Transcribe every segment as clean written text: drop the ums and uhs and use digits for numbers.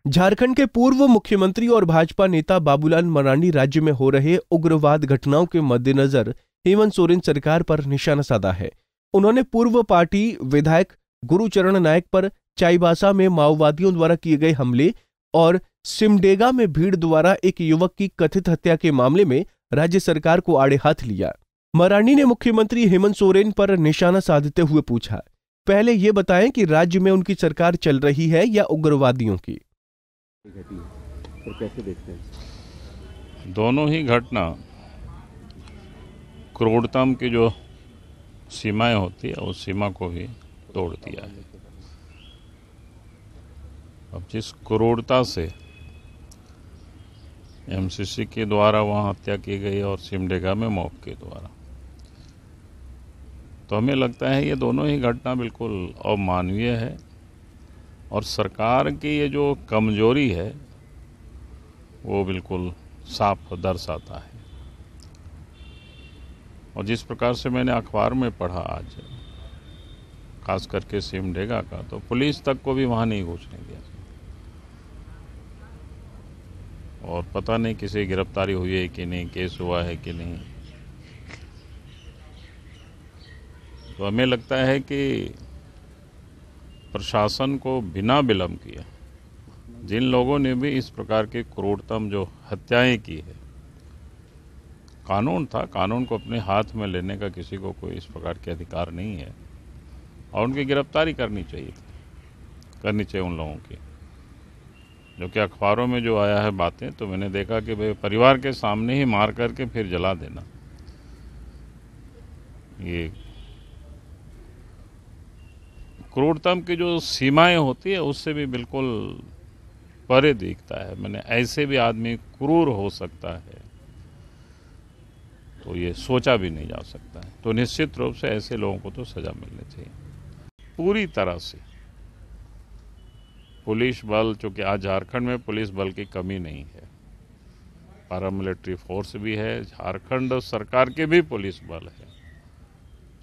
झारखंड के पूर्व मुख्यमंत्री और भाजपा नेता बाबूलाल मरांडी राज्य में हो रहे उग्रवाद घटनाओं के मद्देनजर हेमंत सोरेन सरकार पर निशाना साधा है। उन्होंने पूर्व पार्टी विधायक गुरुचरण नायक पर चाईबासा में माओवादियों द्वारा किए गए हमले और सिमडेगा में भीड़ द्वारा एक युवक की कथित हत्या के मामले में राज्य सरकार को आड़े हाथ लिया। मरांडी ने मुख्यमंत्री हेमंत सोरेन पर निशाना साधते हुए पूछा, पहले ये बताएं कि राज्य में उनकी सरकार चल रही है या उग्रवादियों की? और कैसे देखते हैं? दोनों ही घटना क्रूरतम की जो सीमाएं होती है उस सीमा को भी तोड़ दिया है। अब जिस क्रूरता से एमसीसी के द्वारा वहां हत्या की गई और सिमडेगा में मॉब के द्वारा, तो हमें लगता है ये दोनों ही घटना बिल्कुल अमानवीय है और सरकार की ये जो कमजोरी है वो बिल्कुल साफ दर्शाता है। और जिस प्रकार से मैंने अखबार में पढ़ा आज, खास करके सिमडेगा का, तो पुलिस तक को भी वहां नहीं घुसने दिया और पता नहीं किसी गिरफ्तारी हुई है कि नहीं, केस हुआ है कि नहीं। तो हमें लगता है कि प्रशासन को बिना विलंब किए जिन लोगों ने भी इस प्रकार के क्रूरतम जो हत्याएं की है, कानून था, कानून को अपने हाथ में लेने का किसी को कोई इस प्रकार के अधिकार नहीं है और उनकी गिरफ्तारी करनी चाहिए उन लोगों की। जो कि अखबारों में जो आया है बातें, तो मैंने देखा कि भाई परिवार के सामने ही मार करके फिर जला देना, ये क्रूरतम की जो सीमाएं होती है उससे भी बिल्कुल परे दिखता है। मैंने ऐसे भी आदमी क्रूर हो सकता है तो ये सोचा भी नहीं जा सकता है। तो निश्चित रूप से ऐसे लोगों को तो सजा मिलनी चाहिए। पूरी तरह से पुलिस बल, चूंकि आज झारखंड में पुलिस बल की कमी नहीं है, पैरामिलिट्री फोर्स भी है, झारखंड सरकार के भी पुलिस बल है,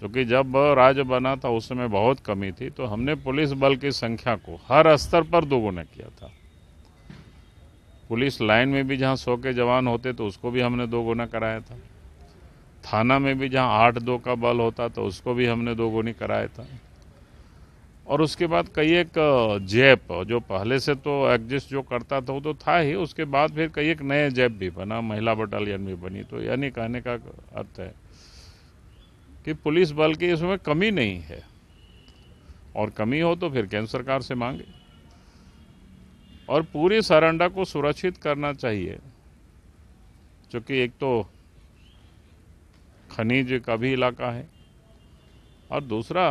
क्योंकि जब राज्य बना था उस समय बहुत कमी थी, तो हमने पुलिस बल की संख्या को हर स्तर पर दोगुना किया था। पुलिस लाइन में भी जहां 100 के जवान होते तो उसको भी हमने दोगुना कराया था। थाना में भी जहां 8-2 का बल होता तो उसको भी हमने दोगुनी कराया था। और उसके बाद कई एक जैप, जो पहले से तो एग्जिस्ट जो करता था वो तो था ही, उसके बाद फिर कई एक नए जैप भी बना, महिला बटालियन भी बनी। तो यानी कहने का अर्थ है कि पुलिस बल की इसमें कमी नहीं है, और कमी हो तो फिर केंद्र सरकार से मांगे। और पूरी सारंडा को सुरक्षित करना चाहिए, क्योंकि एक तो खनिज का भी इलाका है और दूसरा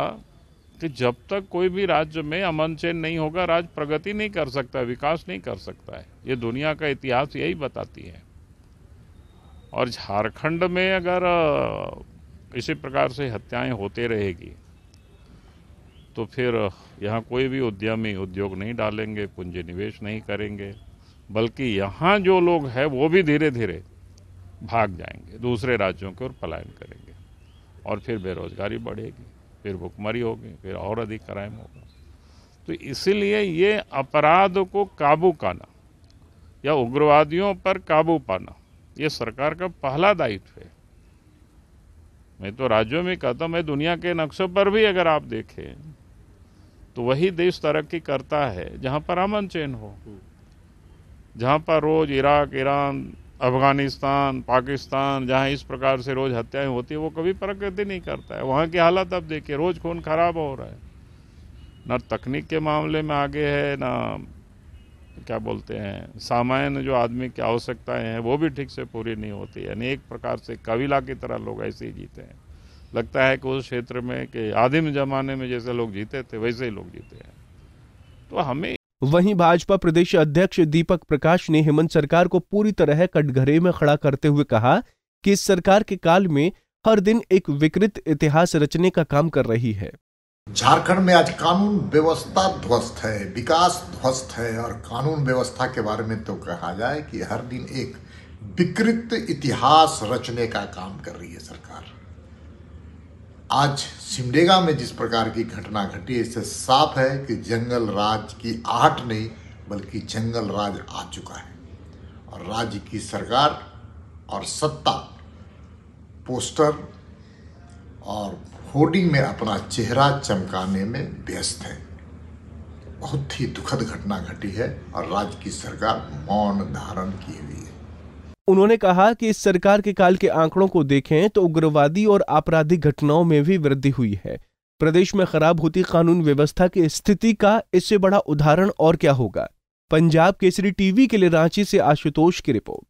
कि जब तक कोई भी राज्य में अमन चैन नहीं होगा, राज्य प्रगति नहीं कर सकता, विकास नहीं कर सकता है। ये दुनिया का इतिहास यही बताती है। और झारखंड में अगर इसी प्रकार से हत्याएं होते रहेगी तो फिर यहाँ कोई भी उद्यमी उद्योग नहीं डालेंगे, पूंजी निवेश नहीं करेंगे, बल्कि यहाँ जो लोग हैं वो भी धीरे धीरे भाग जाएंगे, दूसरे राज्यों की ओर पलायन करेंगे और फिर बेरोजगारी बढ़ेगी, फिर भुखमरी होगी, फिर और अधिक क्राइम होगा। तो इसीलिए ये अपराध को काबू पाना या उग्रवादियों पर काबू पाना ये सरकार का पहला दायित्व है। मैं तो राज्यों में कहता हूं, मैं दुनिया के नक्शे पर भी अगर आप देखें तो वही देश तरक्की करता है जहां पर अमन चैन हो, जहां पर रोज इराक, ईरान, अफगानिस्तान, पाकिस्तान, जहां इस प्रकार से रोज हत्याएं होती है, वो कभी प्रगति नहीं करता है। वहां की हालत अब देखिए, रोज खून खराब हो रहा है। न तकनीक के मामले में आगे है, न क्या बोलते हैं सामान्य जो आदमी की आवश्यकताएं हैं वो भी ठीक से पूरी नहीं होती। यानी एक प्रकार से कबीला की तरह लोग ऐसे ही जीते हैं। लगता है कि उस क्षेत्र में कि आदिम जमाने में जैसे लोग जीते थे वैसे ही लोग जीते हैं। तो हमें वहीं भाजपा प्रदेश अध्यक्ष दीपक प्रकाश ने हेमंत सरकार को पूरी तरह कटघरे में खड़ा करते हुए कहा कि इस सरकार के काल में हर दिन एक विकृत इतिहास रचने का काम कर रही है। झारखंड में आज कानून व्यवस्था ध्वस्त है, विकास ध्वस्त है, और कानून व्यवस्था के बारे में तो कहा जाए कि हर दिन एक विकृत इतिहास रचने का काम कर रही है सरकार। आज सिमडेगा में जिस प्रकार की घटना घटी, इससे साफ है कि जंगल राज की आहट नहीं बल्कि जंगल राज आ चुका है और राज्य की सरकार और सत्ता पोस्टर और होर्डिंग में अपना चेहरा चमकाने में व्यस्त है। बहुत ही दुखद घटना घटी है और राज्य की सरकार मौन धारण की हुई है। उन्होंने कहा कि इस सरकार के काल के आंकड़ों को देखें तो उग्रवादी और आपराधिक घटनाओं में भी वृद्धि हुई है। प्रदेश में खराब होती कानून व्यवस्था की स्थिति का इससे बड़ा उदाहरण और क्या होगा। पंजाब केसरी टीवी के लिए रांची से आशुतोष की रिपोर्ट।